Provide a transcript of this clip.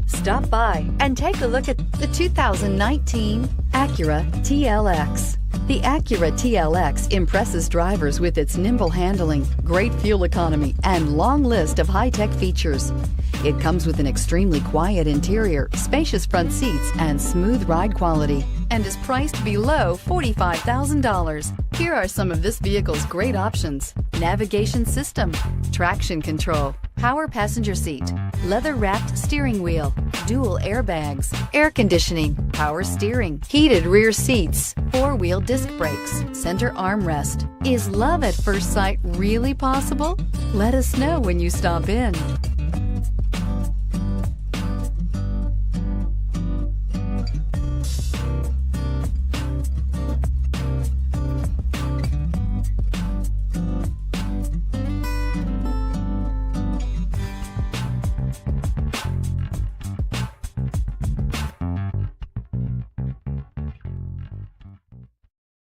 Stop by and take a look at the 2019 Acura TLX. The Acura TLX impresses drivers with its nimble handling, great fuel economy, and long list of high-tech features. It comes with an extremely quiet interior, spacious front seats, and smooth ride quality, and is priced below $45,000. Here are some of this vehicle's great options: navigation system, traction control, power passenger seat, leather-wrapped steering wheel, dual airbags, air conditioning, power steering, heated rear seats, four-wheel disc brakes, center armrest. Is love at first sight really possible? Let us know when you stop in.